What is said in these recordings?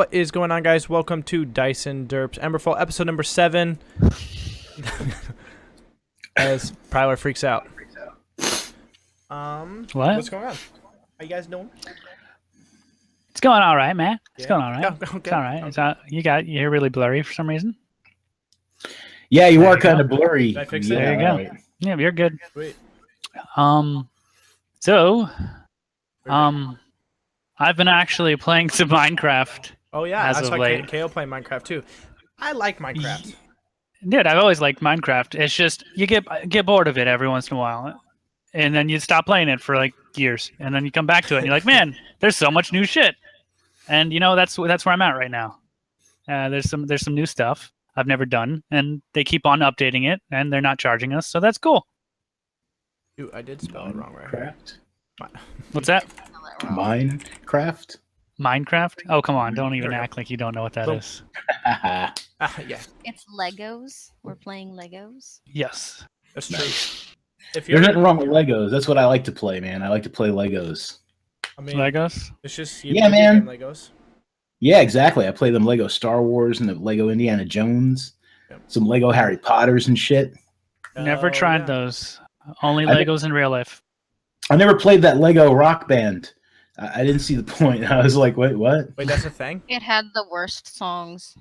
What is going on, guys? Welcome to DiceNDerps Emberfall, episode number 7. As Prylor freaks out. What's going on? How you guys doing? It's going all right, man. It's Yeah. going all right. Okay. It's all right. You're really blurry for some reason. Yeah, you are kind of blurry. Did I fix it? There you go. Right. Yeah, you're good. Sweet. I've been actually playing some Minecraft. Oh yeah, As I of saw late. KO playing Minecraft too. I like Minecraft. Dude, I've always liked Minecraft. It's just you get bored of it every once in a while, and then you stop playing it for like years, and then you come back to it, and you're like, man, there's so much new shit, and you know that's where I'm at right now. There's some new stuff I've never done, and they keep on updating it, and they're not charging us, so that's cool. Ooh, I did spell it wrong, right? Craft? What's that? Minecraft? Minecraft? Oh, come on! Don't even act like you don't know what that Boom. is. Yeah, It's Legos. We're playing Legos. Yes. that's true. If you're, There's nothing wrong with Legos. That's what I like to play, man. I like to play Legos. I mean, Legos. it's just Yeah, man. Legos. Yeah, exactly. I play them Lego Star Wars and the Lego Indiana Jones. Yep. Some Lego Harry Potters and shit. Never Oh, tried yeah. those. Only I Legos in real life. I never played that Lego Rock Band. I didn't see the point. I was like, wait, what? Wait, that's a thing? It had the worst songs.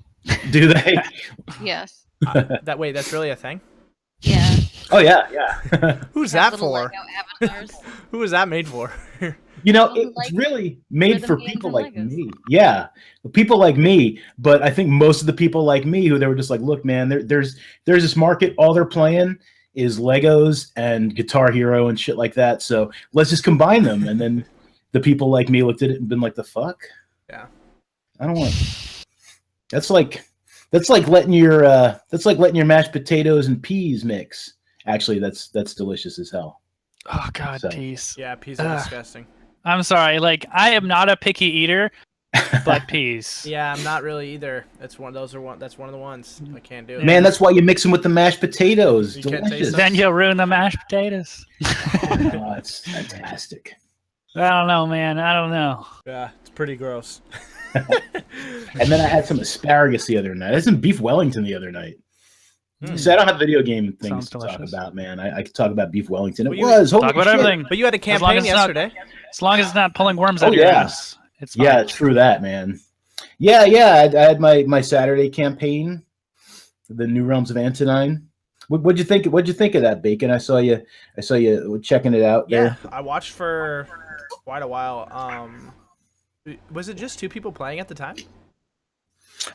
Do they? Yes. Wait, that's really a thing? Yeah. Oh, yeah. Who's Had that little for? Lego avatars. Who was that made for? You know, Well, it's like really made rhythm for games people and like Legos. me. Yeah, people like me. But I think most of the people like me who they were just like, look, man, there's this market. All they're playing is Legos and Guitar Hero and shit like that. So let's just combine them. And then the people like me looked at it and been like, the fuck? Yeah. I don't want. That's like letting your mashed potatoes and peas mix. Actually, that's delicious as hell. Oh God, So- peas. Yeah, peas are disgusting. I'm sorry. Like I am not a picky eater, but peas. Yeah, I'm not really either. That's one of the ones I can't do. Man, that's why you mix them with the mashed potatoes. You can't taste Delicious. them. Then you'll ruin the mashed potatoes. Oh, it's fantastic. I don't know, man. I don't know. Yeah, it's pretty gross. And then I had some asparagus the other night. I had some beef Wellington the other night. So I don't have video game things Sounds to talk delicious. about, man. I could talk about beef Wellington. Well, It you- was. Holy Talk about shit. everything. But you had a As long campaign as it's not- yesterday. As long as it's not pulling worms Oh, out of your yeah. ass, it's fine. Yeah, true that, man. Yeah. I had my Saturday campaign, the New Realms of Antonine. What'd you think? What'd you think of that, Bacon? I saw you checking it out Yeah, there. I watched for quite a while. Was it just 2 people playing at the time?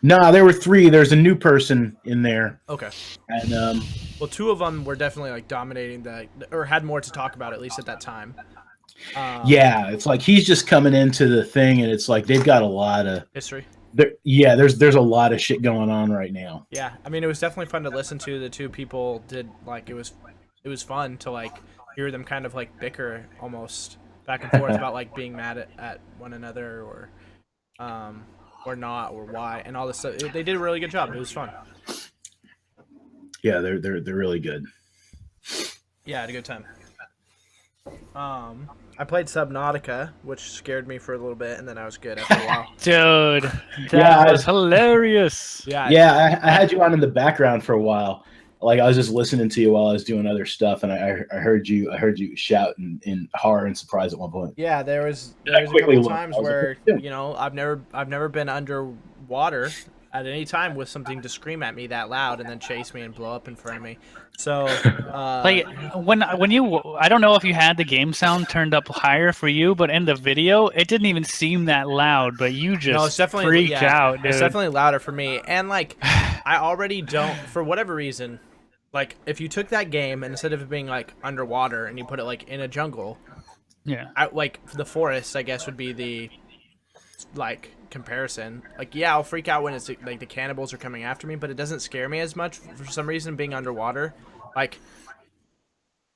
No, there were 3. There's a new person in there, Okay. and Well, 2 of them were definitely like dominating or had more to talk about, at least at that time. yeah, it's like he's just coming into the thing, and it's like they've got a lot of History. there's a lot of shit going on right now. Yeah, I mean, it was definitely fun to listen to. The 2 people did like it was fun to like hear them kind of like bicker almost back and forth about like being mad at one another or not or why and all this stuff. They did a really good job. It was fun. Yeah, they're really good. Yeah, I had a good time. I played Subnautica, which scared me for a little bit, and then I was good after a while. Dude, that Yeah, was hilarious. Yeah, Yeah, I had you on in the background for a while. Like I was just listening to you while I was doing other stuff, and I heard you shout in horror and surprise at one point. yeah. There was I a quickly couple looked. times I was like, where "What are you I've never been underwater at any time with something to scream at me that loud and then chase me and blow up in front of me. So Like when you, I don't know if you had the game sound turned up higher for you, but in the video, it didn't even seem that loud. But you just no, it's definitely freaked out, dude. It's definitely louder for me, and like I already don't for whatever reason. Like if you took that game and instead of it being like underwater and you put it like in a jungle, Yeah. like the forest, I guess would be the like comparison. Like yeah, I'll freak out when it's like the cannibals are coming after me, but it doesn't scare me as much for some reason being underwater. Like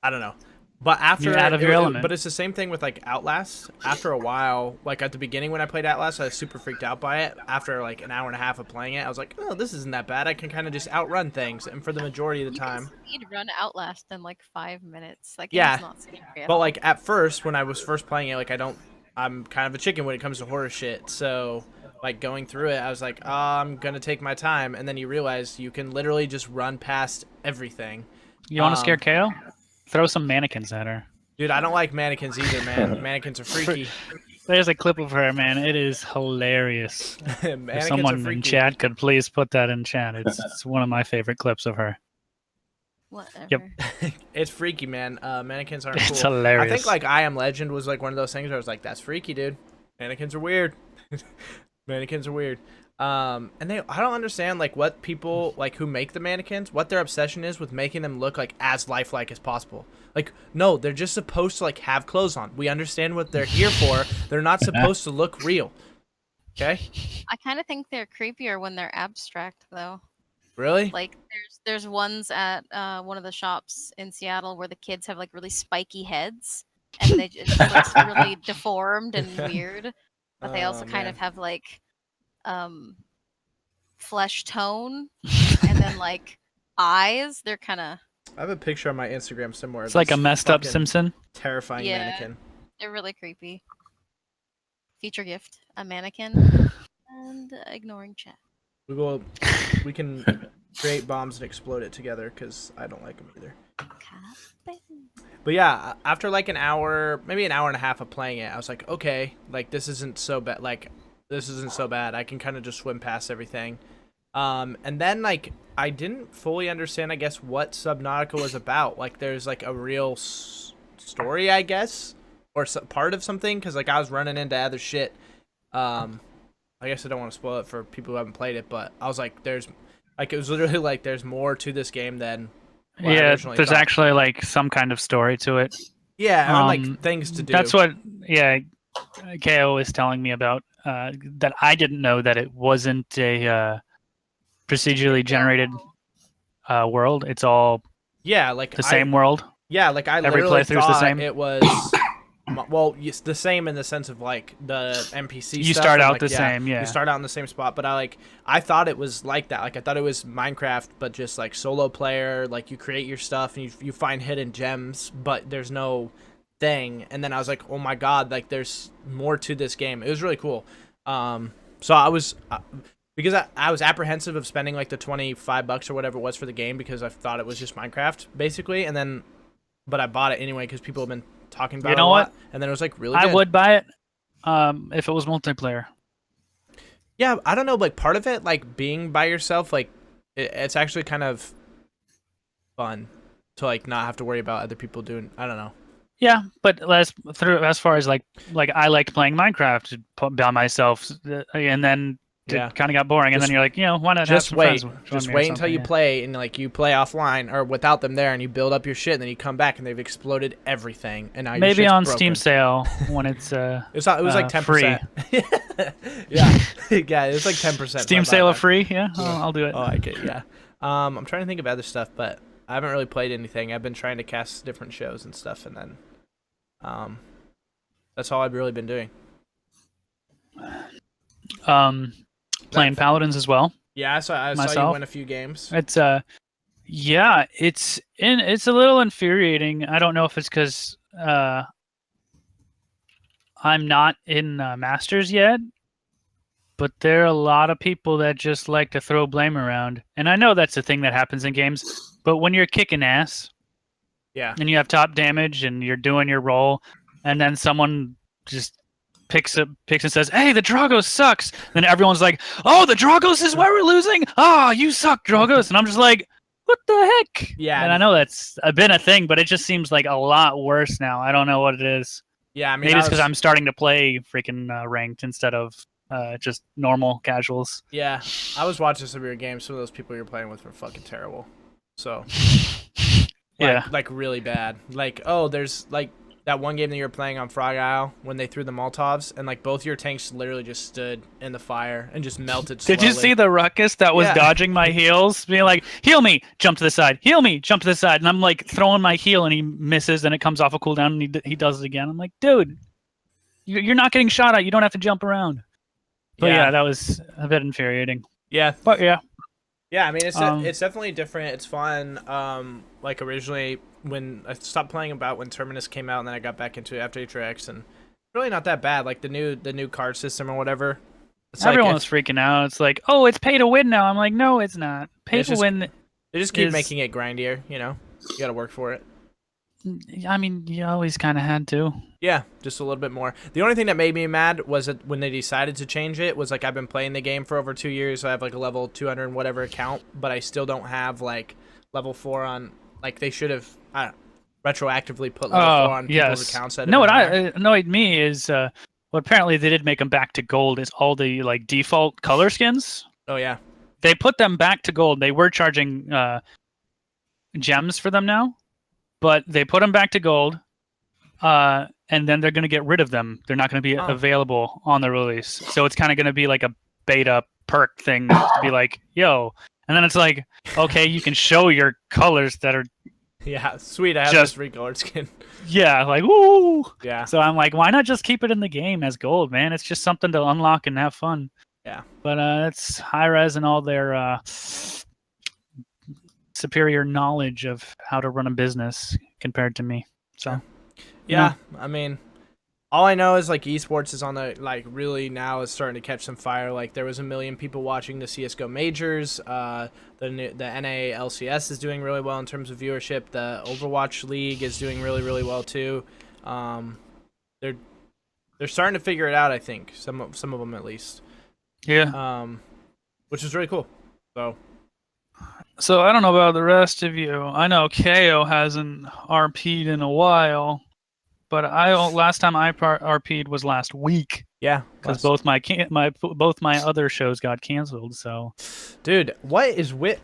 I don't know. But after You're out of your element. But it's the same thing with like Outlast. After a while, like at the beginning when I played Outlast, I was super freaked out by it. After like an hour and a half of playing it, I was like, oh, this isn't that bad. I can kind of just outrun things. And for the majority of the time, You can speed run Outlast in like 5 minutes. Like Yeah, it's not scary at but all. like at first when I was first playing it, like I'm kind of a chicken when it comes to horror shit. So like going through it, I was like, oh, I'm gonna take my time, and then you realize you can literally just run past everything. You want to scare KO? Throw some mannequins at her. Dude, I don't like mannequins either, man. Mannequins are freaky. There's a clip of her, man. It is hilarious. If Mannequins are someone in freaky. chat could please put that in chat. It's one of my favorite clips of her. Whatever. Yep. It's freaky, man. Mannequins aren't It's cool. hilarious. I think like I Am Legend was like one of those things where I was like, that's freaky, dude. Mannequins are weird. Mannequins are weird. And I don't understand like what people like who make the mannequins, what their obsession is with making them look like as lifelike as possible. Like, no, they're just supposed to like have clothes on. We understand what they're here for. They're not supposed to look real. Okay? I kind of think they're creepier when they're abstract, though. Really? Like there's ones at one of the shops in Seattle where the kids have like really spiky heads, and it just looks really deformed and weird. But they also kind of have like flesh tone, and then like eyes. They're kind of. I have a picture on my Instagram somewhere. It's like a messed up Simpson. Terrifying mannequin. They're really creepy. Feature gift: a mannequin, and ignoring chat. We can create bombs and explode it together because I don't like them either. But yeah, after like an hour, maybe an hour and a half of playing it, I was like, okay, like this isn't so bad. Like this isn't so bad. I can kind of just swim past everything. And then like I didn't fully understand, I guess, what Subnautica was about. Like there's like a real story, I guess, or part of something, because like I was running into other shit. I guess I don't want to spoil it for people who haven't played it, but I was like, there's, like, it was literally like, there's more to this game than what I originally there's thought. actually like some kind of story to it. Yeah, and like things to do. That's what, KO is telling me about. That I didn't know that it wasn't a procedurally generated world. It's all like the same world. Yeah, like I Every literally playthrough's the thought same? it was. Well, it's the same in the sense of like the NPC. You stuff, start and, out like, the same, yeah. You start out in the same spot, but I thought it was like that. Like I thought it was Minecraft, but just like solo player. Like you create your stuff and you find hidden gems, but there's no thing. And then I was like, oh my god, like there's more to this game. It was really cool. So I was because I was apprehensive of spending like the $25 or whatever it was for the game because I thought it was just Minecraft basically, and then but I bought it anyway because people have been talking about it a lot, and then it was like really good. I would buy it if it was multiplayer. Yeah, I don't know, like part of it, like being by yourself, like it's actually kind of fun to like not have to worry about other people doing. I don't know. Yeah, but as far as like I liked playing Minecraft by myself, and then it kind of got boring, and then you're like, why not just have some wait, friends just join me or wait until you something, play, and like you play offline or without them there, and you build up your shit, and then you come back and they've exploded everything, and now your maybe shit's on broken. Steam sale when it's it was like 10%. free. Yeah, yeah, it was like 10%. Steam sale of free, yeah. I'll do it. Oh, I like it. Yeah. I'm trying to think of other stuff, but I haven't really played anything. I've been trying to cast different shows and stuff, and then, that's all I've really been doing. Playing Paladins as well. Yeah, I saw you win a few games. It's it's a little infuriating. I don't know if it's because I'm not in Masters yet, but there are a lot of people that just like to throw blame around, and I know that's a thing that happens in games. But when you're kicking ass, and you have top damage, and you're doing your role, and then someone just picks and says, "Hey, the Dragos sucks." Then everyone's like, "Oh, the Dragos is why we're losing. Oh, you suck, Dragos." And I'm just like, "What the heck?" Yeah. And I know that's been a thing, but it just seems like a lot worse now. I don't know what it is. Yeah, I mean, maybe it's because I'm starting to play freaking ranked instead of just normal casuals. Yeah, I was watching some of your games. Some of those people you're playing with were fucking terrible. So, like really bad. Like, oh, there's like that one game that you were playing on Frog Isle when they threw the Molotovs, and like both your tanks literally just stood in the fire and just melted slowly. Did you see the ruckus that was dodging my heals? Being like, heal me, jump to the side, heal me, jump to the side. And I'm like throwing my heal and he misses and it comes off a cooldown and he does it again. I'm like, dude, you're not getting shot at. You don't have to jump around. But yeah, that was a bit infuriating. Yeah. But yeah. Yeah, I mean, it's definitely different. It's fun. Like originally when I stopped playing about when Terminus came out, and then I got back into it after HRX, and really not that bad. Like the new card system or whatever, It's like Everyone was freaking out. It's like, oh, it's pay to win now. I'm like, no, it's not. Pay It's to just- win. they just keep is- making it grindier. You know, you got to work for it. I mean, you always kind of had to. Yeah, just a little bit more. The only thing that made me mad was that when they decided to change it was like I've been playing the game for over 2 years. So I have like a level 200 and whatever account, but I still don't have like level 4 on. Like they should have retroactively put level 4 on people's accounts. That No, what have been there. annoyed me is, well, apparently they did make them back to gold. Is all the like default color skins? Oh yeah, They put them back to gold. They were charging gems for them now, but they put them back to gold. And then they're going to get rid of them. They're not going to be available on the release. So it's kind of going to be like a beta perk thing to be like, yo. And then it's like, okay, you can show your colors that are, yeah, sweet. I have Just- this recolored skin. yeah, like, woo. Yeah, So I'm like, why not just keep it in the game as gold, man? It's just something to unlock and have fun. Yeah. But it's high res and all their superior knowledge of how to run a business compared to me. So. yeah. I mean, all I know is like esports is on the like really now is starting to catch some fire. Like there was 1 million people watching the CS:GO majors. The NA LCS is doing really well in terms of viewership. The Overwatch League is doing really well too. They're starting to figure it out. I think some of them at least. Yeah. Which is really cool. So I don't know about the rest of you. I know KO hasn't RP'd in a while, but last time I RP'd was last week Yeah, because both my other shows got canceled. So, dude, what is with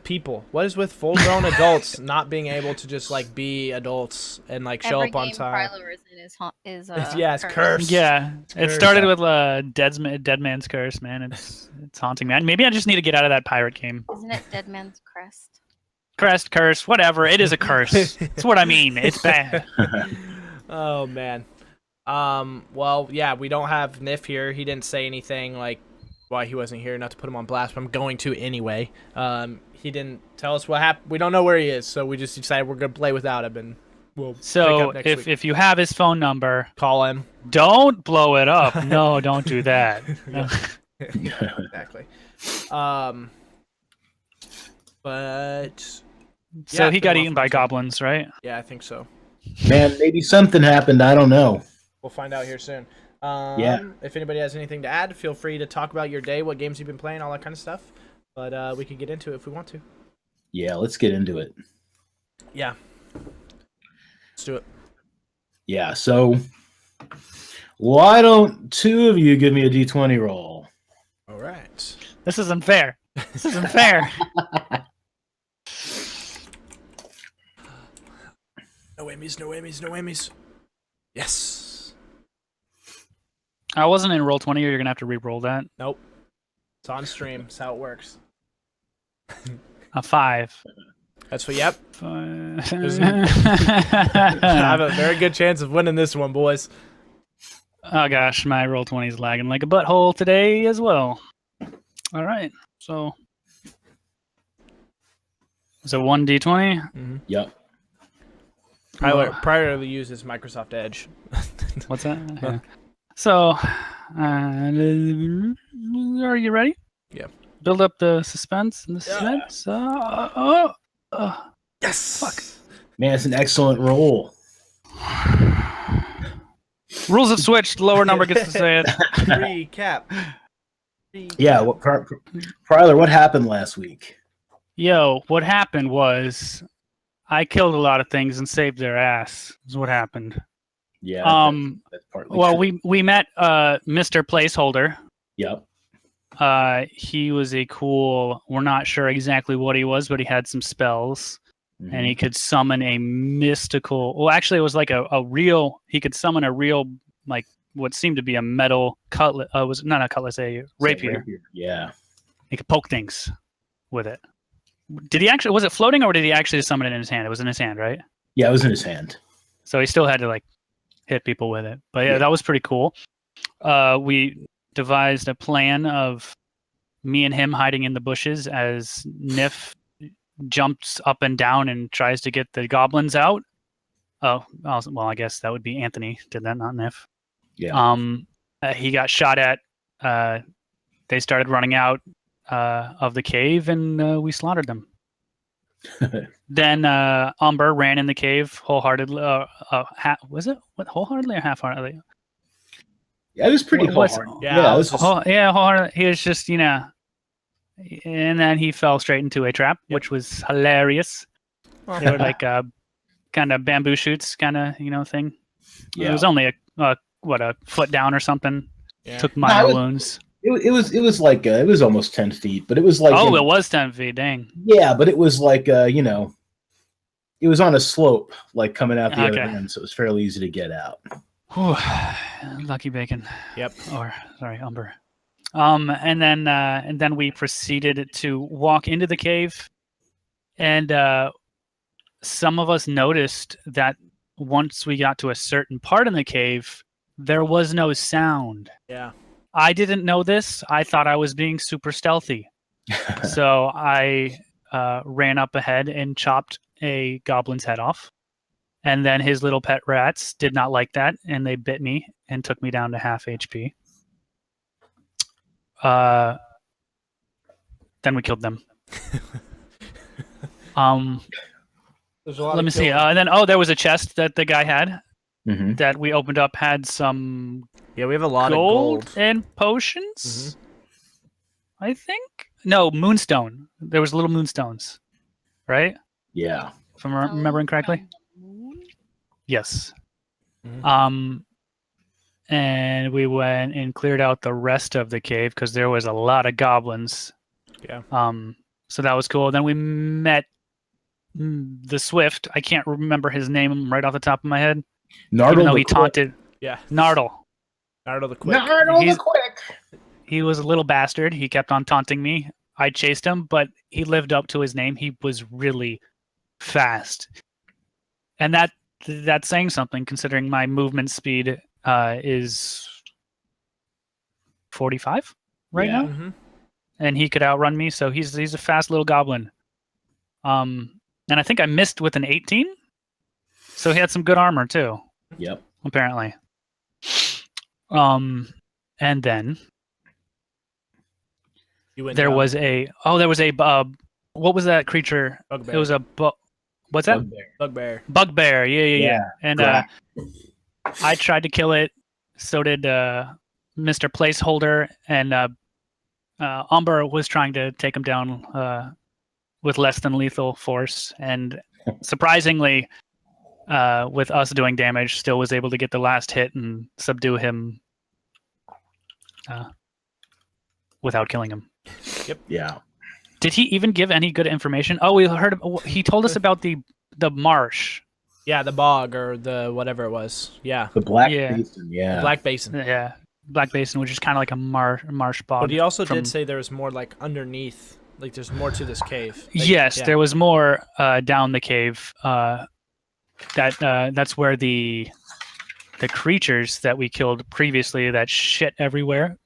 people? What is with full-grown adults not being able to just like be adults and like show Every up on game time? Prylor is in is Yeah, it's cursed. yeah, it cursed. started with Dead Man's Curse, man. It's haunting, man. Maybe I just need to get out of that pirate game. Isn't it Dead Man's Crest? Crest, curse, whatever. It is a curse. That's what I mean. It's bad. Oh man. Well, yeah, we don't have Nif here. He didn't say anything like why he wasn't here. Not to put him on blast, but I'm going to anyway. He didn't tell us what happened. We don't know where he is, so we just decided we're gonna play without him, and we'll pick So up next week. if you have his phone number, Call him. don't blow it up. No, don't do that. Exactly. But So Yeah, he it's been got a while eaten by for goblins, right? yeah, I think so. Man, maybe something happened. I don't know. We'll find out here soon. Yeah. If anybody has anything to add, feel free to talk about your day, what games you've been playing, all that kind of stuff. But we can get into it if we want to. Yeah, let's get into it. Yeah. Let's do it. Yeah, so why don't two of you give me a D20 roll? All right. This isn't fair. This isn't fair. No whammies, no whammies, no whammies. Yes. I wasn't in roll 20. You're gonna have to re-roll that. Nope. It's on stream. That's how it works. A 5. That's what, yep. I I have a very good chance of winning this one, boys. Oh gosh, my roll 20 is lagging like a butthole today as well. All right, so is it 1d20? Mm-hmm. Yep. Prylor uses Microsoft Edge. What's that? Yeah. So, are you ready? Yeah. Build up the suspense and the suspense. Yes. Fuck. Man, it's an excellent roll. Rules have switched. Lower number gets to say it. Recap. Yeah, what Prylor, what happened last week? Yo, what happened was I killed a lot of things and saved their ass. Is what happened. Yeah. That's partly Well, true. we met Mr. Placeholder. Yep. He was a cool. We're not sure exactly what he was, but he had some spells, and he could summon a mystical. Well, actually, it was like a real. He could summon a real, like what seemed to be a metal cutlass. Was not a cutlass, a rapier. Yeah. He could poke things with it. Did he actually? Was it floating, or did he actually summon it in his hand? It was in his hand, right? Yeah, it was in his hand. So he still had to like hit people with it. But yeah, that was pretty cool. We devised a plan of me and him hiding in the bushes as Nif jumps up and down and tries to get the goblins out. Oh, well, I guess that would be Anthony did that, not Nif. Yeah. He got shot at they started running out of the cave, and we slaughtered them. Then Umber ran in the cave wholeheartedly. Was it wholeheartedly or half-heartedly? Yeah, it was pretty What's- hard. Yeah, it was Wholeheartedly. He was just, and then he fell straight into a trap, which was hilarious. They were like kind of bamboo shoots kind of, thing. yeah. It was only a foot down or something. Yeah. Took minor it was- wounds. It was like it was almost 10 feet, but it was like Oh, it was 10 feet. Dang. yeah, but it was like it was on a slope, like coming out the other Okay. end, so it was fairly easy to get out. Whew. Lucky bacon. Yep. Or sorry, Umber. And then we proceeded to walk into the cave, and some of us noticed that once we got to a certain part in the cave, there was no sound. Yeah. I didn't know this. I thought I was being super stealthy. So I ran up ahead and chopped a goblin's head off. And then his little pet rats did not like that, and they bit me and took me down to half HP. Then we killed them. Let me see. And then, there was a chest that the guy had Mhm. that we opened up, had some Yeah, we have a lot gold, of gold. and potions. I think no moonstone. There was little moonstones, right? Yeah. If I'm remembering correctly. Yes. Mhm. And we went and cleared out the rest of the cave because there was a lot of goblins. Yeah. So that was cool. Then we met the Swift. I can't remember his name right off the top of my head. Nardle Even though the he Quick. taunted Yeah. Nardle. Naruto the Quick. Nardle He's- the Quick. He was a little bastard. He kept on taunting me. I chased him, but he lived up to his name. He was really fast. And that's saying something, considering my movement speed is 45 right Yeah. now. Mm-hmm. And he could outrun me, so he's a fast little goblin. And I think I missed with an 18. So he had some good armor too, Yep. apparently. And then You went there down. was a what was that creature? Bugbear. It was a what's that? Bugbear. Bugbear. Yeah. Yeah, And Gra- I tried to kill it. So did Mr. Placeholder, and Umber was trying to take him down with less than lethal force, and surprisingly, with us doing damage, still was able to get the last hit and subdue him without killing him. Yeah. Did he even give any good information? Oh, we heard. He told us about the marsh. Yeah, the bog or the whatever it was. Yeah. The Black Yeah. Basin. Yeah. Black Basin. Yeah, Black Basin, which is kind of like a marsh bog. But he also from- did say there was more like underneath. Like there's more to this cave. Like, Yes, yeah. there was more down the cave. That's where the creatures that we killed previously that shit everywhere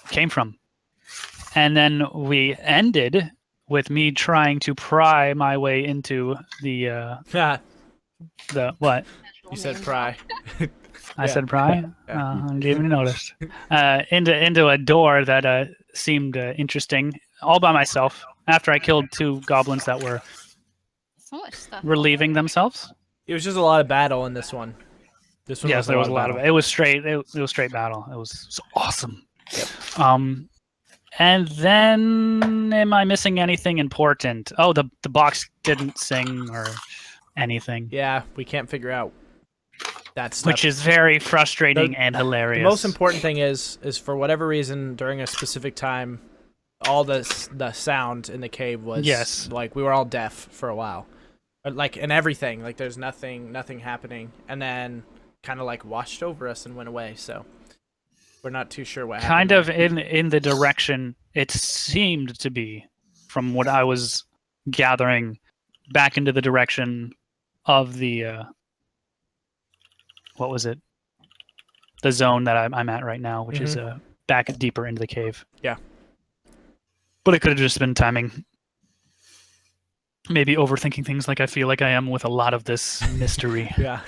came from. And then we ended with me trying to pry my way into the what? You said pry. I Yeah. said pry. Yeah. I didn't even notice. Into a door that seemed interesting, all by myself. After I killed two goblins that were So much stuff. relieving themselves. It was just a lot of battle in this one. This one Yes, there was a lot of battle. it. It was straight. It was straight battle. It was so awesome. And then, am I missing anything important? Oh, the box didn't sing or anything, Yeah, we can't figure out that stuff. which is very frustrating and hilarious. The most important thing is for whatever reason during a specific time, all the sound in the cave was Yes. like we were all deaf for a while, like and everything like there's nothing happening, and then kind of like washed over us and went away. So we're not too sure what happened. kind of in the direction it seemed to be, from what I was gathering, back into the direction of the what was it? The zone that I'm at right now, which is back deeper into the cave. Yeah. But it could have just been timing. Maybe overthinking things like I feel like I am with a lot of this mystery. Yeah.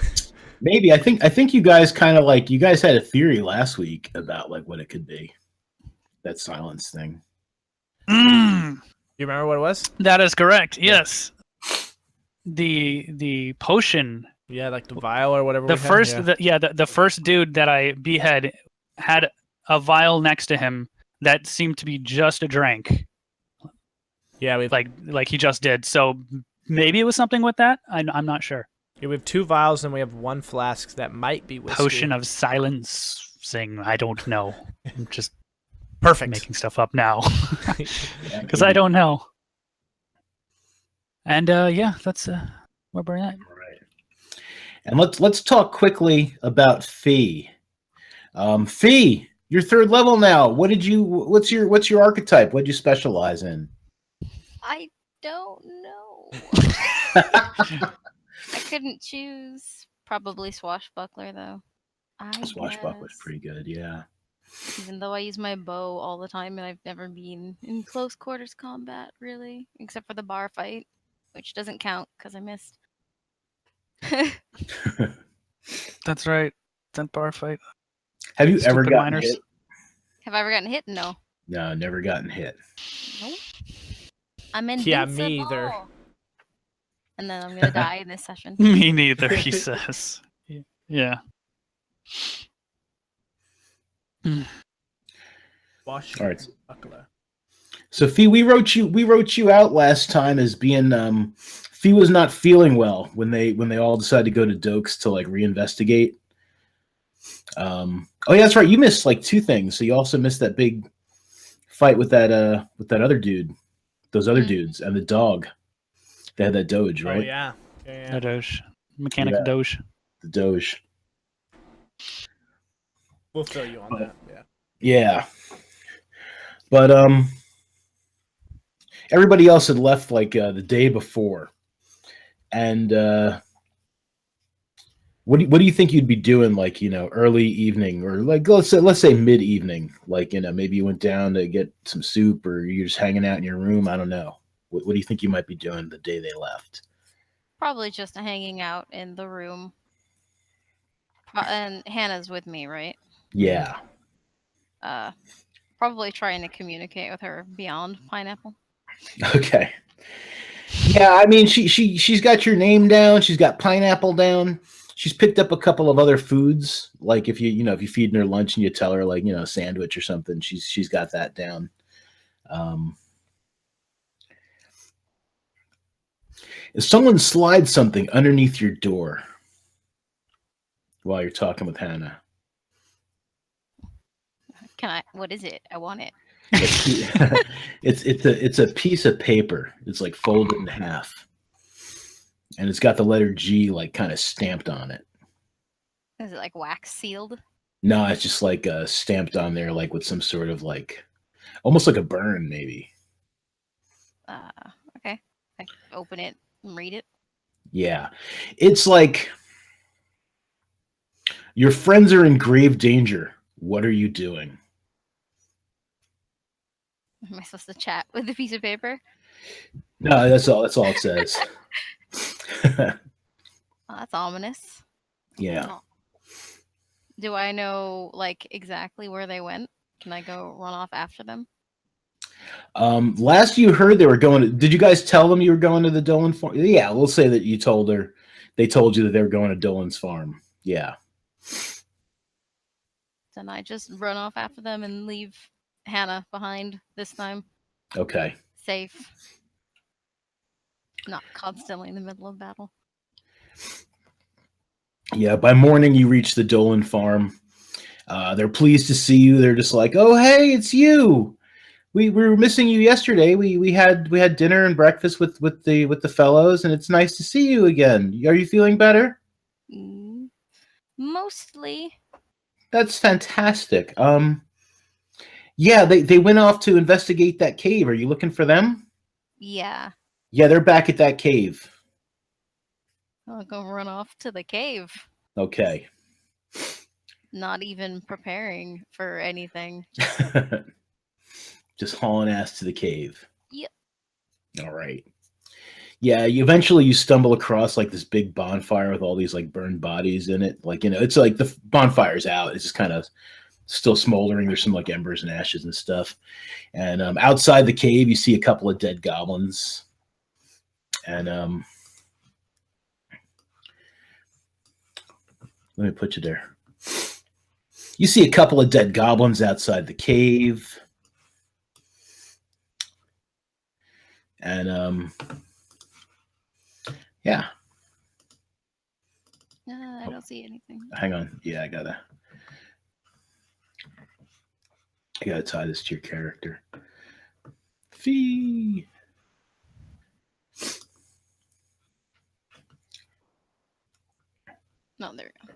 Maybe I think you guys kind of like you guys had a theory last week about like what it could be. That silence thing. Mm, You remember what it was? that is correct. Yeah. Yes. The potion. Yeah, like the vial or whatever. The we had, first yeah. the first dude that I behead had a vial next to him that seemed to be just a drink. Yeah, we've Like he just did. So maybe it was something with that. I'm not sure. we have 2 vials and we have 1 flask that might be whiskey. Potion of silencing. I don't know. I'm just Perfect. making stuff up now Yeah, because I don't know. And yeah, that's where we're at. Right. And let's talk quickly about Fee. Fee, you're 3rd level now. What's your archetype? What did you specialize in? I don't know. I couldn't choose. Probably swashbuckler though. Swashbuckler's guess. pretty good, yeah. Even though I use my bow all the time and I've never been in close quarters combat really, except for the bar fight, which doesn't count because I missed. That's right. That bar fight. Have you ever Stupid gotten miners. hit? Have I ever gotten hit? No. No, never gotten hit. Nope. I'm invincible. Yeah, me either. And then I'm gonna die in this session. Me neither, he says. Yeah. Wash All right. buckler. So Fee, we wrote you out last time as being Fee was not feeling well when they all decided to go to Dokes to like reinvestigate. Oh yeah, that's right. You missed like 2 things. So you also missed that big fight with that other dude, those other dudes, and the dog. They had that Doge, right? Oh yeah. The Doge. Mechanic Yeah. Doge. The Doge. We'll fill you on that. Yeah. Yeah. But everybody else had left like the day before. And what do you think you'd be doing like, early evening or like let's say mid-evening, like, maybe you went down to get some soup or you're just hanging out in your room, I don't know. What do you think you might be doing the day they left? Probably just hanging out in the room. And Hannah's with me, right? Yeah. Probably trying to communicate with her beyond pineapple. Okay. Yeah, I mean she's got your name down, she's got pineapple down. She's picked up a couple of other foods, like if you feed her lunch and you tell her like, a sandwich or something, she's got that down. If someone slides something underneath your door while you're talking with Hannah, What is it? I want it. it's a piece of paper. It's like folded in half, and it's got the letter G like kind of stamped on it. Is it like wax sealed? No, it's just like stamped on there, like with some sort of like, almost like a burn, maybe. Okay. I open it and read it. Yeah, it's like your friends are in grave danger. What are you doing? Am I supposed to chat with the piece of paper? No, that's all it says. Oh, that's ominous. Yeah. Oh. Do I know like exactly where they went? Can I go run off after them? Last you heard they were going to, did you guys tell them you were going to the Dolan farm? Yeah, we'll say that you told her, they told you that they were going to Dolan's farm. Yeah. Then I just run off after them and leave Hannah behind this time. Okay. Safe. Not constantly in the middle of battle. Yeah, by morning you reach the Dolan farm. They're pleased to see you. They're just like, "Oh, hey, it's you. We were missing you yesterday. We had dinner and breakfast with the fellows, and it's nice to see you again. Are you feeling better?" Mostly. That's fantastic. Yeah, they went off to investigate that cave. Are you looking for them? Yeah. Yeah, they're back at that cave. I'll go run off to the cave. Okay. Not even preparing for anything. Just hauling ass to the cave. Yep. All right. Yeah, eventually you stumble across like this big bonfire with all these like burned bodies in it. Like, it's like the bonfire's out. It's just kind of still smoldering. There's some like embers and ashes and stuff. And outside the cave, you see a couple of dead goblins. And let me put you there. You see a couple of dead goblins outside the cave. And yeah. I don't see anything. Hang on. Yeah, I gotta tie this to your character. Fee. No, there we go.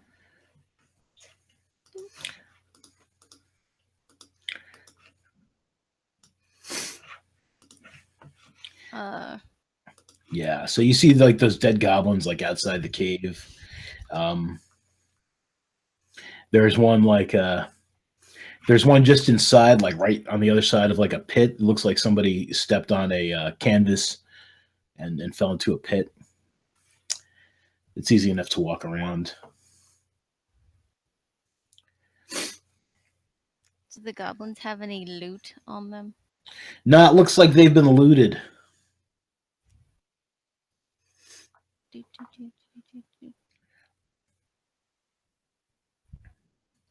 Yeah, so you see like those dead goblins like outside the cave. There's one like there's one just inside, like right on the other side of like a pit. It looks like somebody stepped on a canvas and fell into a pit. It's easy enough to walk around. Do the goblins have any loot on them? No, it looks like they've been looted.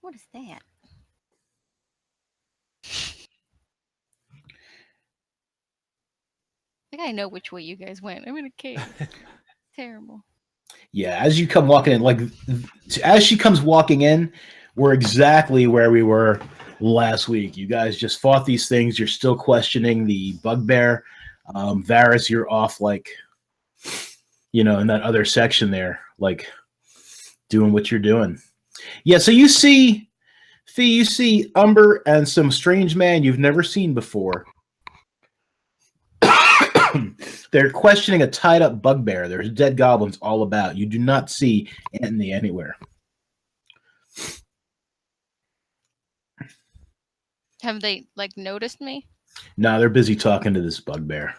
What is that? I think I know which way you guys went. I'm in a cave. Terrible. Yeah, as you come walking in, like as she comes walking in, we're exactly where we were last week. You guys just fought these things. You're still questioning the bugbear. Varys, you're off like, in that other section there, like doing what you're doing. Yeah, so you see, Fee, you see Umber and some strange man you've never seen before. They're questioning a tied up bugbear. There's dead goblins all about. You do not see Anthony anywhere. Have they like noticed me? No, they're busy talking to this bugbear.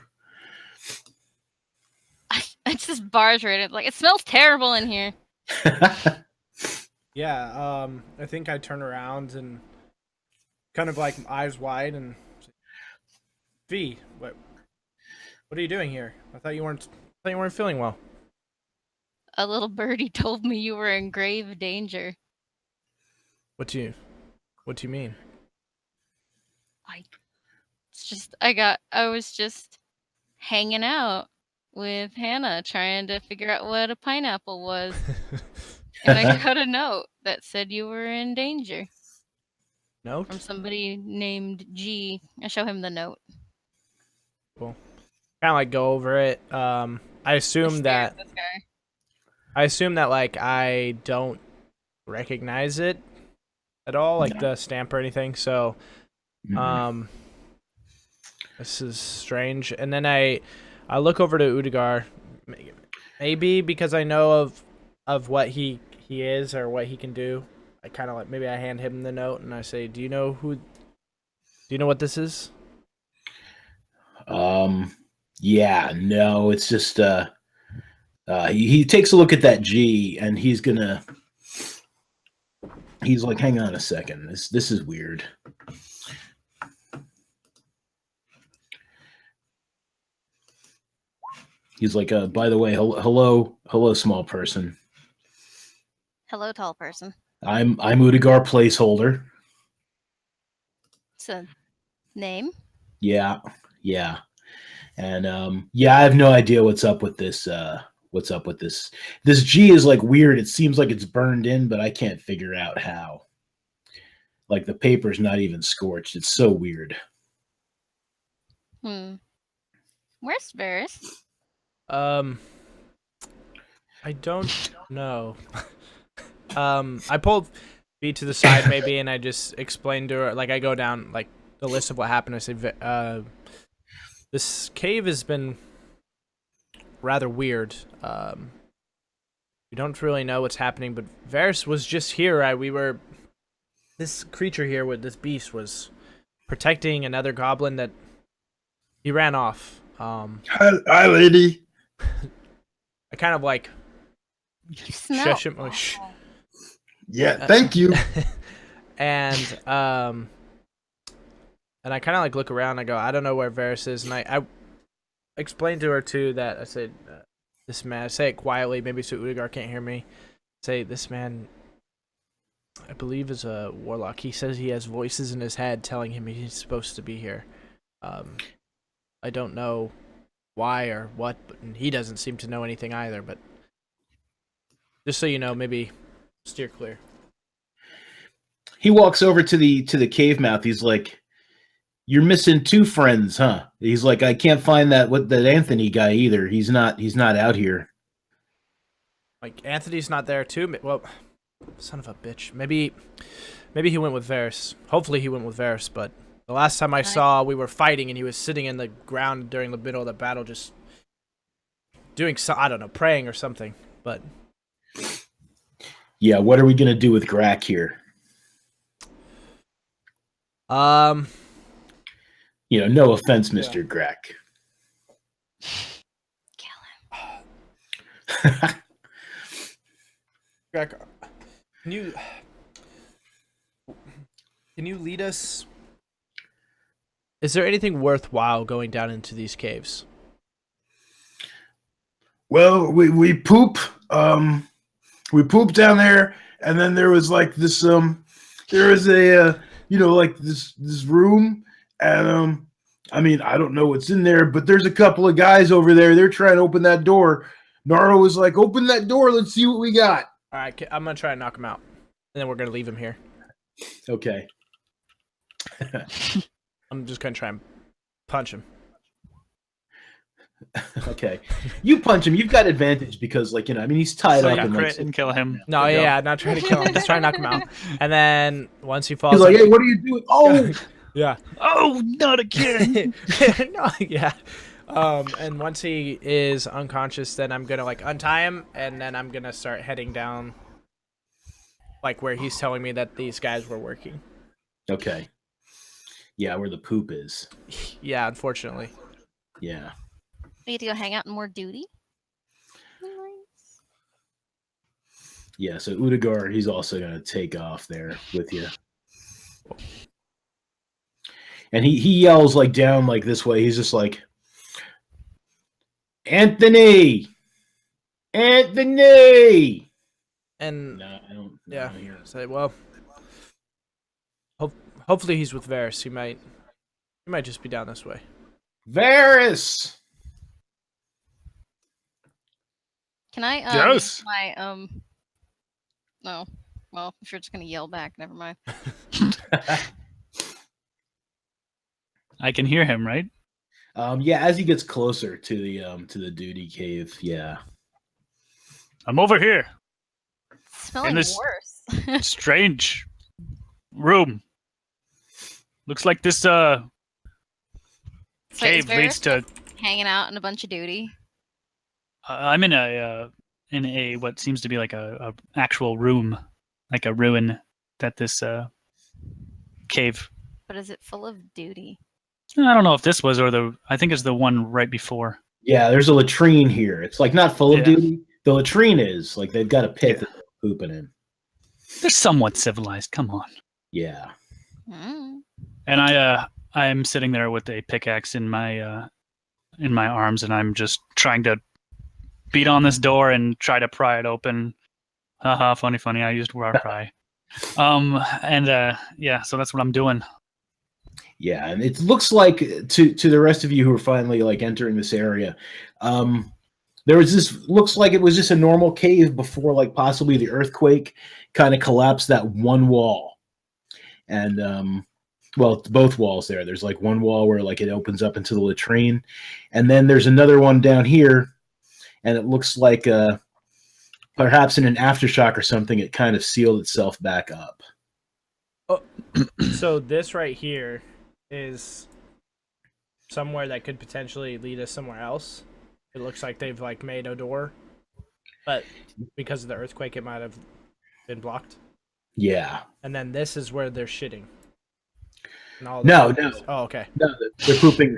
I just barge right in. Like, it smells terrible in here. Yeah, I think I turn around and kind of like eyes wide and V, what are you doing here? I thought you weren't feeling well. A little birdie told me you were in grave danger. What do you mean? I was just hanging out with Hannah trying to figure out what a pineapple was. And I got a note that said you were in danger. Note? From somebody named G. I show him the note. Cool. Kind of like go over it. I assume that like I don't recognize it at all, like the stamp or anything. So, this is strange. And then I look over to Udigar, maybe because I know of what he is or what he can do. I kind of like, maybe I hand him the note and I say, do you know what this is? Yeah, no, it's just he takes a look at that G and he's like, hang on a second, this is weird. He's like, by the way, hello, small person. Hello, tall person. I'm Udigar placeholder. It's a name? Yeah. And I have no idea what's up with this. This G is like weird. It seems like it's burned in, but I can't figure out how. Like the paper's not even scorched. It's so weird. Where's Varys? I don't know. I pulled V to the side maybe, and I just explained to her, like I go down like the list of what happened. I say, this cave has been rather weird. We don't really know what's happening, but Varys was just here. This creature here with this beast was protecting another goblin that he ran off. Hi, lady. I kind of like You smell shush him. Like, shh. awful. Yeah, thank you. and I kind of like look around. I go, I don't know where Varys is, and I explained to her too that I said, this man. I say it quietly, maybe so Udigar can't hear me. Say this man, I believe, is a warlock. He says he has voices in his head telling him he's supposed to be here. I don't know why or what, but he doesn't seem to know anything either. But just so you know, maybe steer clear. He walks over to the cave mouth. He's like, "You're missing 2 friends, huh?" He's like, "I can't find that Anthony guy either. He's not out here." Like Anthony's not there too. Well, son of a bitch. Maybe he went with Varys. Hopefully he went with Varys. But the last time I saw, we were fighting and he was sitting in the ground during the middle of the battle, just doing I don't know, praying or something. But yeah, what are we gonna do with Grack here? You know, no offense, Mr. Grack. Kill him. Greg, can you lead us? Is there anything worthwhile going down into these caves? Well, we poop. We pooped down there, and then there was like this. There was a like this room, and I mean, I don't know what's in there, but there's a couple of guys over there. They're trying to open that door. Naruto was like, "Open that door. Let's see what we got." All right, I'm gonna try and knock him out, and then we're gonna leave him here. Okay. I'm just gonna try and punch him. Okay. You punch him. You've got advantage because, like, I mean, he's tied So up yeah, and crit and kill him. No, There you yeah, not trying to kill him. Just try and knock him out, and then once he falls, He's like, "Hey, what are you doing?" Oh, yeah, Oh, not again! no, yeah. And once he is unconscious, then I'm gonna like untie him, and then I'm gonna start heading down, like where he's telling me that these guys were working. okay. Yeah, where the poop is. Yeah, unfortunately. Yeah. We get to go hang out in more duty. Nice. Yeah, so Udigar, he's also going to take off there with you. And he yells like down like this way. He's just like, "Anthony! Anthony!" And No, I don't yeah, hear him. say well. Hopefully he's with Varys. He might just be down this way. Varys! Can I Yes. my no. Well, I'm sure it's gonna yell back, never mind. I can hear him, right? Yeah, as he gets closer to the duty cave, yeah. I'm over here. It's smelling this- worse. Strange room. Looks like this So is cave leads Varys to. hanging out in a bunch of duty. I'm in a what seems to be like a actual room, like a ruin that this cave. But is it full of duty? I don't know if this was or I think it's the one right before. Yeah, there's a latrine here. It's like not full of Yeah. duty. The latrine is like they've got a pit that they're pooping in. They're somewhat civilized. Come on. Yeah. Mm. And I'm sitting there with a pickaxe in my arms, and I'm just trying to beat on this door and try to pry it open. Haha, funny. I used word pry. Yeah, so that's what I'm doing. Yeah, and it looks like to the rest of you who are finally like entering this area, there was this looks like it was just a normal cave before like possibly the earthquake kind of collapsed that one wall. And well, both walls there. There's like one wall where like it opens up into the latrine, and then there's another one down here, and it looks like perhaps in an aftershock or something, it kind of sealed itself back up. So this right here is somewhere that could potentially lead us somewhere else. It looks like they've like made a door, but because of the earthquake, it might have been blocked. Yeah. And then this is where they're shitting. No, No. Oh, okay. No, they're pooping.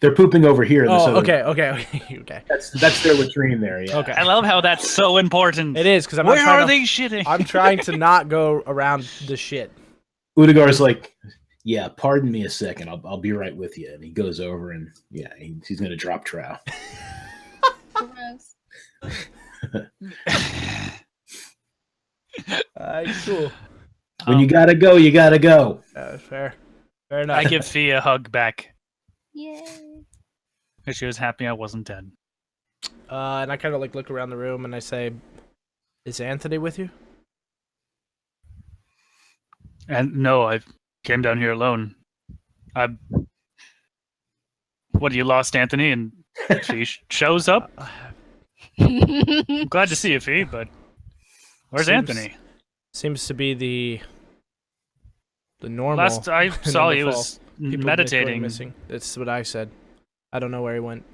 They're pooping over here. In this Oh, other- okay. That's their latrine there. Yeah. Okay. I love how that's so important. It is because I'm Where not trying are to. they shitting? I'm trying to not go around the shit. Udigar's like, yeah, pardon me a second. I'll be right with you. And he goes over and yeah, he's gonna drop trow. Gross. Cool. When you gotta go, you gotta go. Fair enough. I give Fee a hug back Yay. because she was happy I wasn't dead. And I kind of like look around the room and I say, "Is Anthony with you?" And no, I came down here alone. What, you lost Anthony and she shows up? I'm glad to see you, Fee, but where's Anthony? Seems to be the normal. Last I saw, he Emberfall. was People going meditating. missing. That's what I said. I don't know where he went.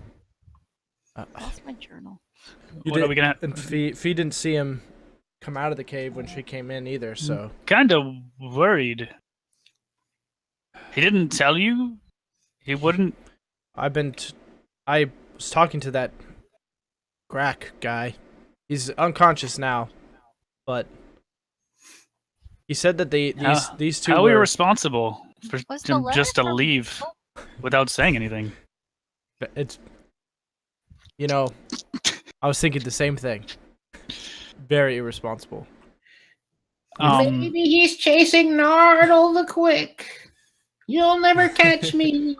Lost my journal. What are we gonna? And Fee didn't see him come out of the cave when she came in either. So Kind of worried. He didn't tell you. He wouldn't. I was talking to that Grack guy. He's unconscious now, but he said that these two How were irresponsible for Was the him letter just to from- leave without saying anything. It's, I was thinking the same thing. Very irresponsible. Maybe he's chasing Nardle the Quick. You'll never catch me.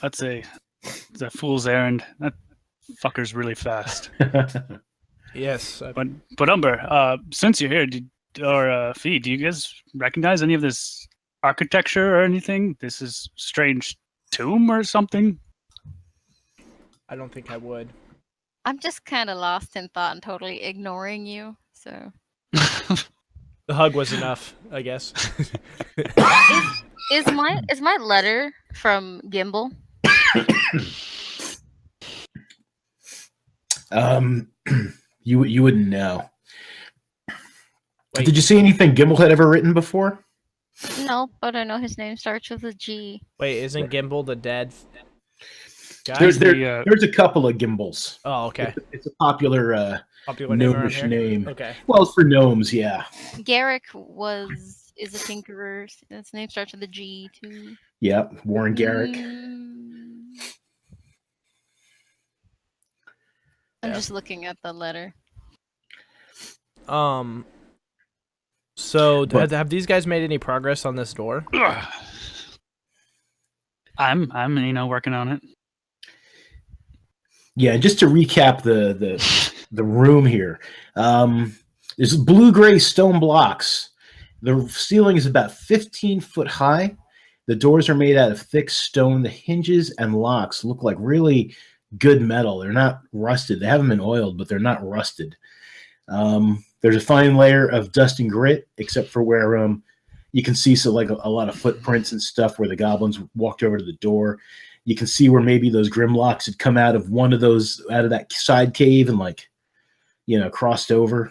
That's a fool's errand. That fucker's really fast. Yes. But Umber, since you're here, Fee, do you guys recognize any of this architecture or anything? This is strange tomb or something? I don't think I would. I'm just kind of lost in thought and totally ignoring you. So, The hug was enough, I guess. is my letter from Gimbal? You wouldn't know. Wait. Did you see anything Gimbal had ever written before? No, but I know his name starts with a G. Wait, isn't Gimbal the dead guy? There's a couple of Gimbals. Oh, okay. It's a popular Popular name around gnomish here? name. Okay. Well, it's for gnomes, yeah. Garrick is a tinkerer. His name starts with a G too. Yep, Warren Garrick. I'm Yeah. just looking at the letter. So But- have these guys made any progress on this door? I'm working on it. Yeah, just to recap the room here. There's blue-gray stone blocks. The ceiling is about 15 foot high. The doors are made out of thick stone. The hinges and locks look like really good metal. They're not rusted. They haven't been oiled, but they're not rusted. There's a fine layer of dust and grit, except for where you can see a lot of footprints and stuff where the goblins walked over to the door. You can see where maybe those Grimlocks had come out of that side cave and crossed over.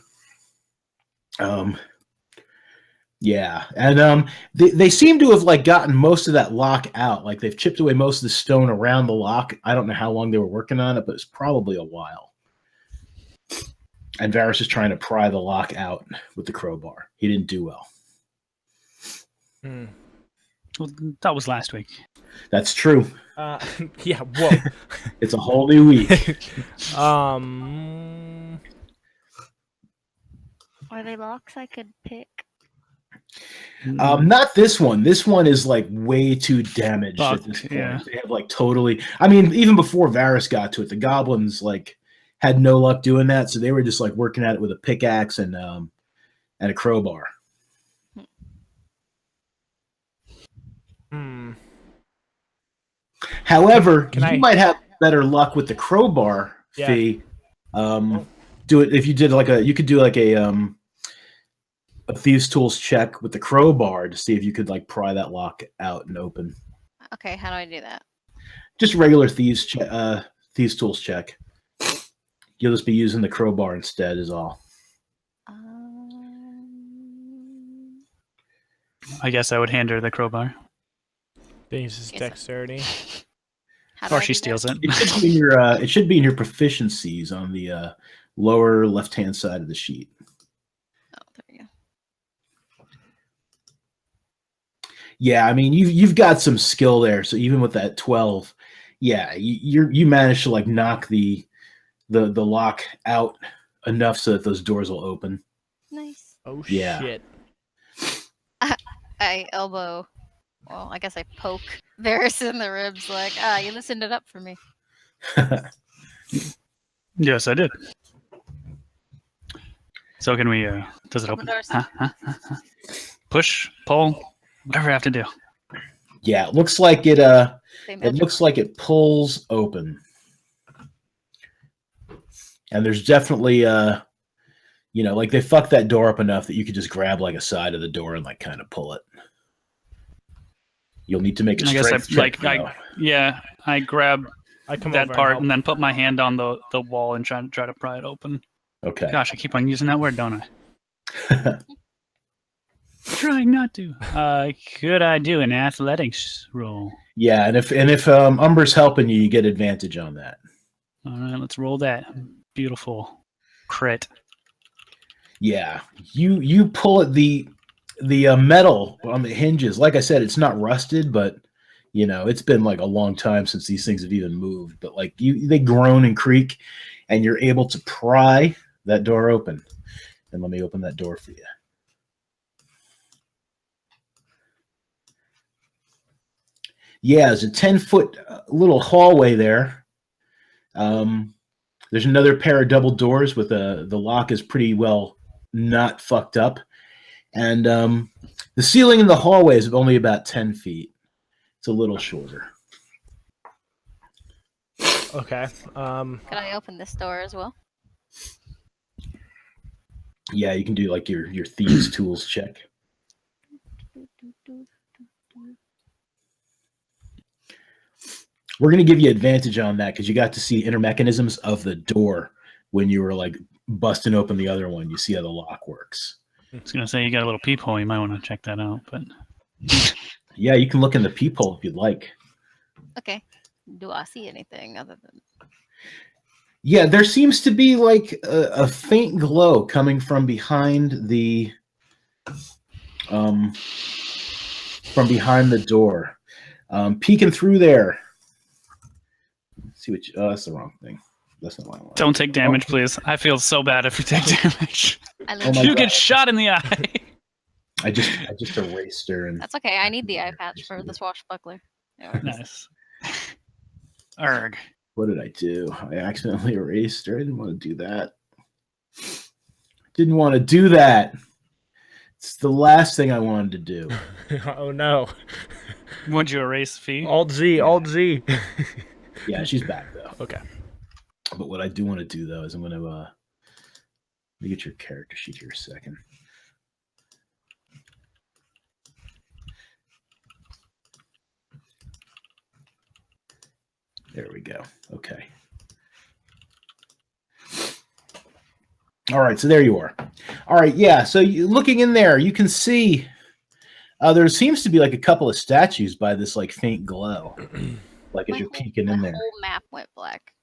Yeah, and they seem to have gotten most of that lock out. Like they've chipped away most of the stone around the lock. I don't know how long they were working on it, but it's probably a while. And Varys is trying to pry the lock out with the crowbar. He didn't do well. Well, that was last week. That's true. Yeah. Whoa. It's a whole new week. Are they locks I could pick? Not this one. This one is way too damaged at this point. Yeah. They have totally. I mean, even before Varys got to it, the goblins had no luck doing that, so they were just working at it with a pickaxe and a crowbar. However, you might have better luck with the crowbar, Yeah. Fee. Do it if you did you could do a thieves tools check with the crowbar to see if you could pry that lock out and open. Okay, how do I do that? Just regular thieves tools check. You'll just be using the crowbar instead is all. I guess I would hand her the crowbar. Things is Guess so. dexterity. How do Or I she do that? steals it. It should be in your it should be in your proficiencies on the lower left-hand side of the sheet. Oh, there you go. Yeah, I mean you've got some skill there. So even with that 12, yeah, you managed to like knock the lock out enough so that those doors will open. Nice. Oh Yeah. shit. I elbow. Well, I guess I poke Varys in the ribs, like, you loosened it up for me. Yes, I did. So can we? Does it Open open? doors. Huh? Push, pull, whatever I have to do. Yeah, it looks like it Same it bedroom. looks like it pulls open. And there's definitely like they fucked that door up enough that you could just grab like a side of the door and like kind of pull it. You'll need to make a I guess strength check. I grab I come that over part and and then put my hand on the wall and try to pry it open. Okay. Gosh, I keep on using that word, don't I? Trying not to. Could I do an athletics roll? Yeah, and if Umber's helping you, you get advantage on that. All right, let's roll that. Beautiful crit. Yeah, you pull at the metal on the hinges. Like I said, it's not rusted, but it's been like a long time since these things have even moved. But like they groan and creak, and you're able to pry that door open. And let me open that door for you. Yeah, there's a 10-foot little hallway there. There's another pair of double doors with the lock is pretty well not fucked up. And the ceiling in the hallway is only about 10 feet. It's a little shorter. Okay. Can I open this door as well? Yeah, you can do like your thieves tools check. We're going to give you advantage on that because you got to see the inner mechanisms of the door when you were like busting open the other one. You see how the lock works. I was gonna say you got a little peephole. You might want to check that out, but Yeah, you can look in the peephole if you'd like. Okay. Do I see anything other than... Yeah, there seems to be like a faint glow coming from behind the door. Peeking through there. Let's see what that's the wrong thing. That's not what I want. don't take damage, please. I feel so bad if you take damage. I Oh my You God. get shot in the eye. I just erased her and That's okay. I need the eye patch for the swashbuckler. Yeah. Nice. Erg. what did I do? I accidentally erased her. I didn't want to do that. Didn't want to do that. It's the last thing I wanted to do. Oh no. Would you erase fee? Alt Z. Alt-Z. Yeah, she's back though. Okay. But what I do want to do though is I'm going to let me get your character sheet here a second. There we go. Okay. All right, so there you are. All right, yeah. So looking in there, you can see there seems to be like a couple of statues by this like faint glow, like as you're peeking in there. The whole map went black.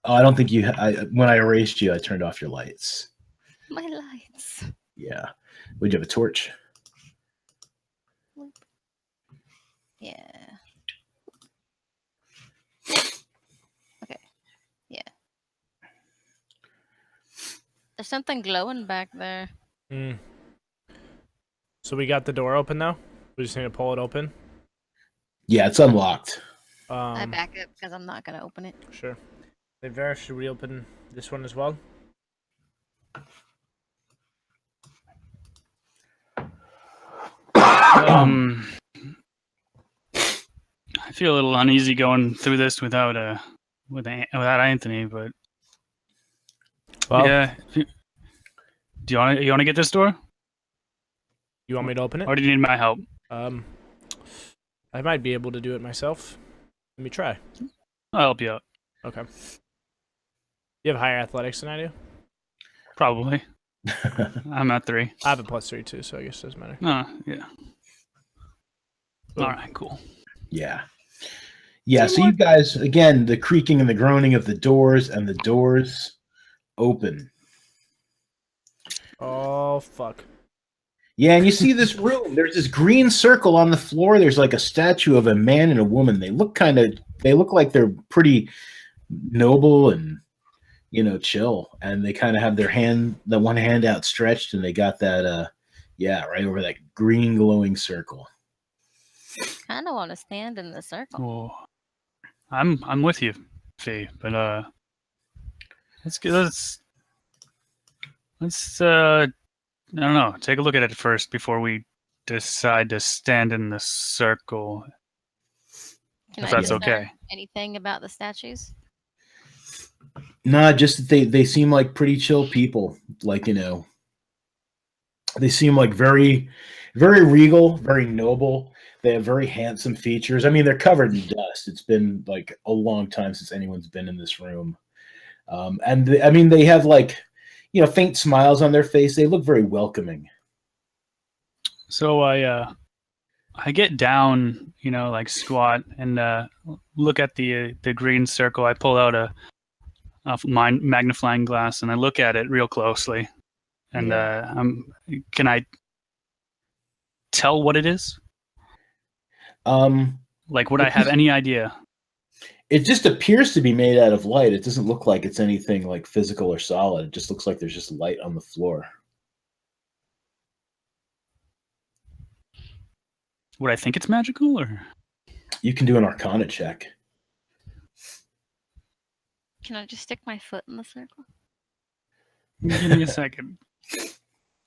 Oh, I don't think you. When I erased you, I turned off your lights. My lights. Yeah. Would you have a torch? Yeah. Okay. Yeah. There's something glowing back there. Mm. So we got the door open now. We just need to pull it open. Yeah, it's unlocked. I back up because I'm not gonna open it. Sure. Hey, Vera, should we open this one as well? I feel a little uneasy going through this without Anthony, but Well, yeah. Do you want to get this door, you want me to open it? or do you need my help? I might be able to do it myself. Let me try. I'll help you out. Okay. You have higher athletics than I do? Probably. I'm at 3. I have a +3 too, so I guess it doesn't matter. Yeah. Boom. All right, cool. Yeah. Yeah, so you guys, again, the creaking and the groaning of the doors, and the doors open. Oh fuck. Yeah, and you see this room. There's this green circle on the floor. There's like a statue of a man and a woman. They look like they're pretty noble and, chill. And they kind of have the one hand outstretched, and they got that, right over that green glowing circle. Kind of want to stand in the circle. Well, I'm with you, Fee, but let's I don't know, take a look at it first before we decide to stand in the circle. Can If I that's discern okay. anything about the statues? Nah, just that they seem like pretty chill people. Like, they seem like very, very regal, very noble. They have very handsome features. I mean, they're covered in dust. It's been like a long time since anyone's been in this room. They have like, faint smiles on their face. They look very welcoming. So I get down, like squat and look at the green circle. I pull out a magnifying glass and I look at it real closely. And can I tell what it is? Like, would I have any idea? It just appears to be made out of light. It doesn't look like it's anything like physical or solid. It just looks like there's just light on the floor. Would I think it's magical, or? You can do an Arcana check. Can I just stick my foot in the circle? Give me a second.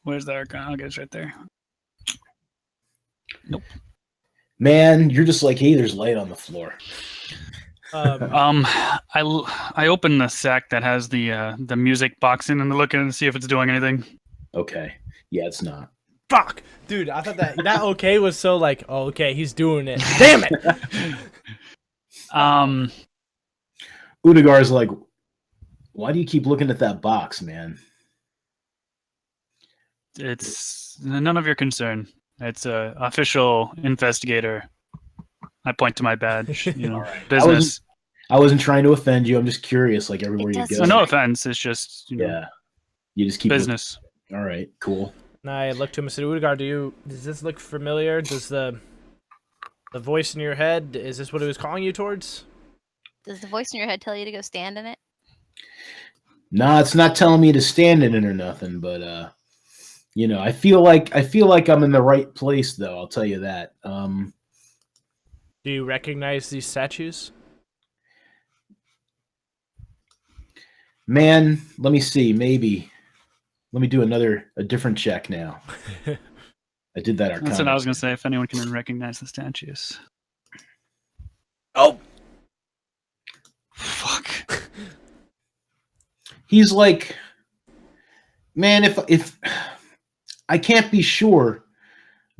Where's the Arcana? I'll get it right there. Nope. Man, you're just like, hey, there's light on the floor. I open the sack that has the music box in and look in and see if it's doing anything. Okay. Yeah, it's not. Fuck, dude! I thought that okay was so like, oh, okay, he's doing it. Damn it! Udagar's like, why do you keep looking at that box, man? It's none of your concern. It's a official investigator. I point to my badge. Right. Business. I wasn't trying to offend you. I'm just curious, like everywhere you go. So no offense. It's just yeah. You just keep business. All right, cool. And I look to him and said, Udagar, does this look familiar? Does the voice in your head, is this what it was calling you towards? Does the voice in your head tell you to go stand in it? Nah, it's not telling me to stand in it or nothing, but I feel like I'm in the right place though, I'll tell you that. Do you recognize these statues? Man, let me see, maybe. Let me do a different check now. I did that Arcana. That's what I was going to say, if anyone can recognize the statues. Oh! Fuck. He's like, man, if I can't be sure,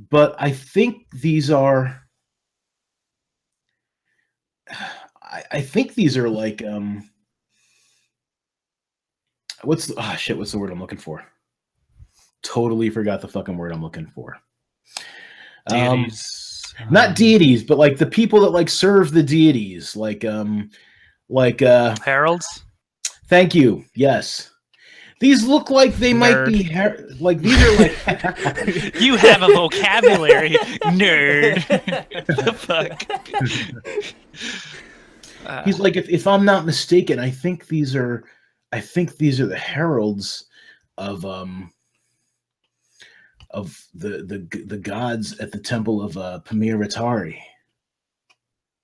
but I think these are like what's the word I'm looking for? Totally forgot the fucking word I'm looking for. Deities. Not deities, but like the people that like serve the deities, like heralds. Thank you. Yes. These look like they might be like these are like You have a vocabulary, nerd. The fuck. He's like, if I'm not mistaken, I think these are the heralds of the gods at the temple of Pamiratari.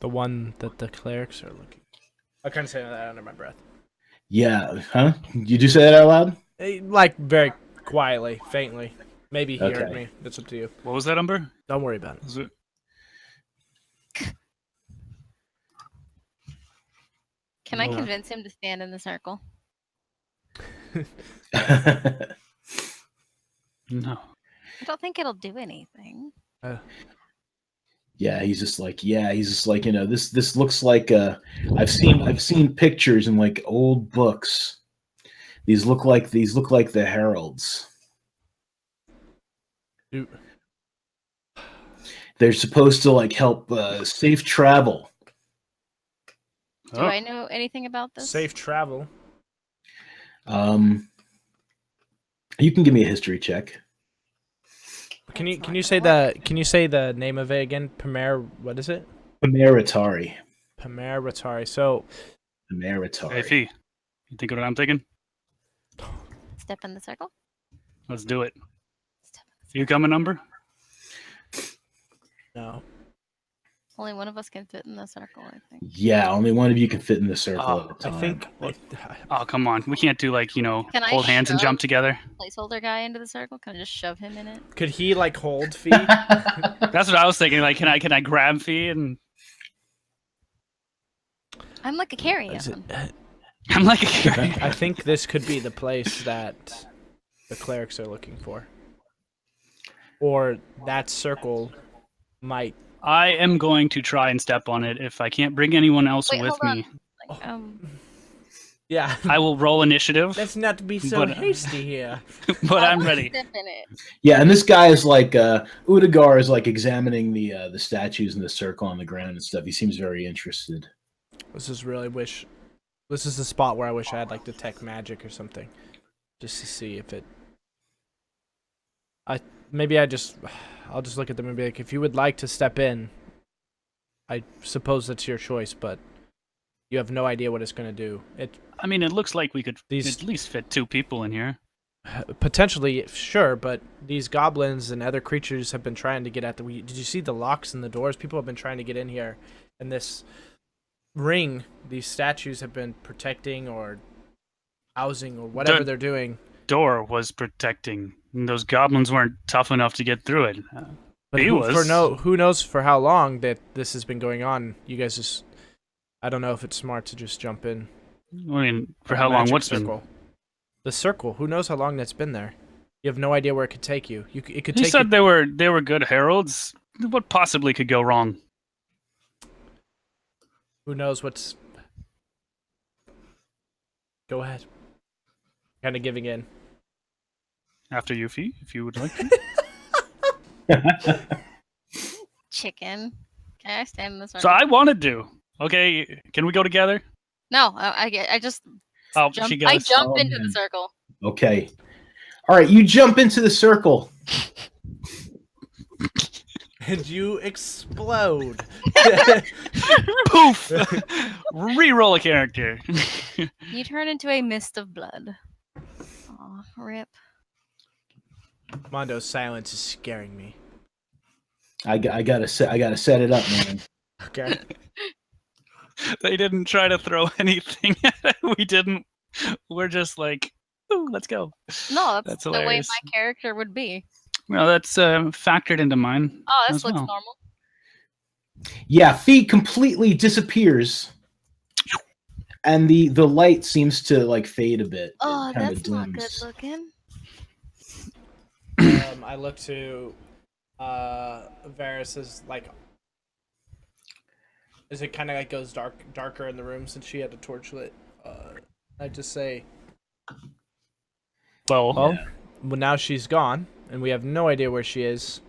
The one that the clerics are looking. I couldn't say that under my breath. Yeah, huh? Did you say that out loud? Like very quietly, faintly. Maybe he heard Okay. me. That's up to you. What was that, Umber? Don't worry about it. Was it? Can I convince him to stand in the circle? No. I don't think it'll do anything. Yeah, he's just like, this looks like I've seen pictures in like old books. These look like the heralds. Dude. They're supposed to like help safe travel. Do I know anything about this? Safe travel. You can give me a history check. Can you say the name of it again? What is it? Pameritari. Pameritari. So Pameritari. Hey, Fee, you think what I'm thinking? Step in the circle. Let's do it. You come a number? no. Only one of us can fit in the circle, I think. Yeah, only one of you can fit in the circle Oh, at a time. I think Oh, come on. We can't do like, Can I hold hands and shove jump together. Placeholder guy into the circle. Can I just shove him in it? could he like hold Fee? That's what I was thinking. Like, can I grab Fee and I'm like a carry Is on. I'm like a carry. I think this could be the place that the clerics are looking for, or that circle might. I am going to try and step on it. If I can't bring anyone else Wait, with hold on. me, Like, Yeah. I will roll initiative. Let's not be so But- hasty here. But I I'm wanna ready. Step in it. Yeah, and this guy is like Udagar is like examining the statues in the circle on the ground and stuff. He seems very interested. This is the spot where I wish I had like detect magic or something, just to see if it. I'll just look at them and be like, if you would like to step in, I suppose that's your choice, but you have no idea what it's going to do. I mean, it looks like we could These- at least fit 2 people in here. Potentially, sure, but these goblins and other creatures have been trying to get at did you see the locks and the doors? People have been trying to get in here, and this ring, these statues have been protecting or housing or whatever they're doing. Door was protecting. And those goblins weren't tough enough to get through it. But He was. who knows for how long that this has been going on? You guys just, I don't know if it's smart to just jump in. I mean, for a how long? magic What's been? circle. The circle? Who knows how long that's been there? You have no idea where it could take you. It could He take said you. they were good heralds. What possibly could go wrong? Who knows what's. Go ahead. Kind of giving in. After you, Fee, if you would like. Chicken. Can I stand in the circle? So I wanted to. Okay, can we go together? No, I just Oh, jump. she goes. I jump Oh, into man. the circle. Okay. All right, you jump into the circle. And you explode. Poof! Reroll a character. You turn into a mist of blood. Aw, rip. Mondo's silence is scaring me. I gotta set it up, man. Okay. They didn't try to throw anything at it. We didn't. We're just like, ooh, let's go. No, That's that's the way hilarious. my character would be. Well, that's factored into mine. Oh, this as looks well. normal. Yeah, Fee completely disappears, and the light seems to like fade a bit. It Oh, kinda that's not good dims. looking. I look to Varys's like. As it kind of like goes darker in the room since she had a torch lit. I just say, Well, well, now she's gone, and we have no idea where she is.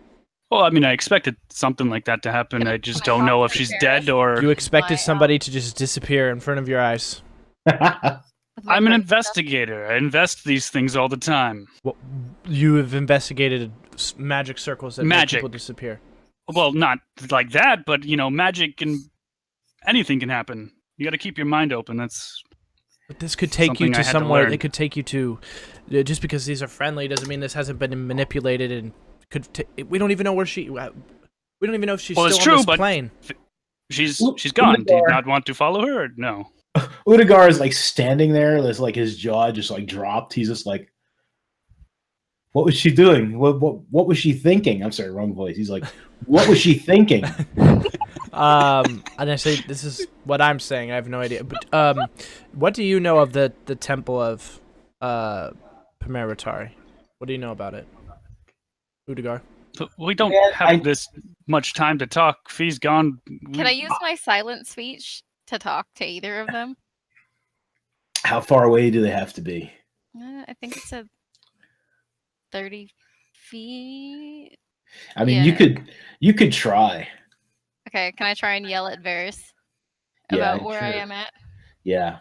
I mean, I expected something like that to happen. I just don't know if she's dead or. You expected My, somebody to just disappear in front of your eyes. With my I'm an brain stuff. investigator. I invest these things all the time. Well, you have investigated magic circles that make Magic. people disappear. Well, not like that, but magic and anything can happen. You got to keep your mind open. That's But this could take Something you I to had to somewhere. learn. It could take you to. Just because these are friendly doesn't mean this hasn't been manipulated and could. We don't even know where she. We don't even know if she's Well, it's still true, on this but- plane. she's Oop, gone. Do you Udagar. not want to follow her? Or no. Udagar is like standing there. There's like his jaw just like dropped. He's just like, "What was she doing? What was she thinking?" I'm sorry, wrong voice. He's like, "What was she thinking?" And I say this is what I'm saying. I have no idea. But what do you know of the temple of Pameritari? What do you know about it, Udagar? But we don't Yeah, have this much time to talk. Fee's gone. Can I use my silent speech to talk to either of them? How far away do they have to be? I think it said 30 feet. I mean, Yeah. you could try. Okay, can I try and yell at Varys Yeah, about where I sure. am at? Yeah.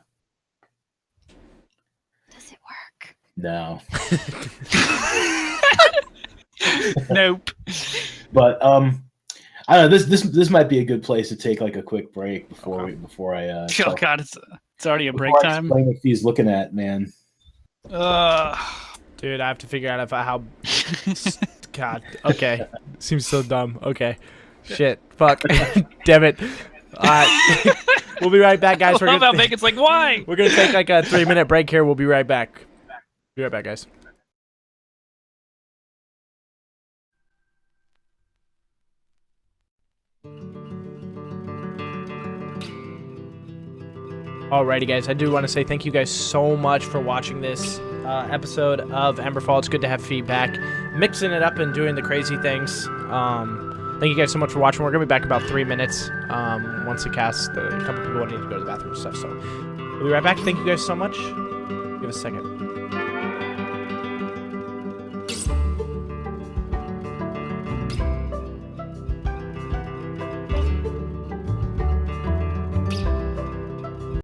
Does it work? No. Nope. But I don't know. This might be a good place to take like a quick break before Okay. before I Oh talk- god, it's already a break before I time. explain what he's looking at, man. Dude, I have to figure out how. God. Okay. Seems so dumb. Okay. Shit. Fuck. Damn it. We'll be right back, guys. I love how Bacon's like, why? We're gonna take like a 3-minute break here. We'll be right back. Be right back, guys. Alrighty, guys. I do want to say thank you guys so much for watching this episode of Emberfall. It's good to have feedback, mixing it up and doing the crazy things. Thank you guys so much for watching. We're gonna be back in about 3 minutes. Once the cast, a couple people need to go to the bathroom and stuff. So we'll be right back. Thank you guys so much. Give us a second.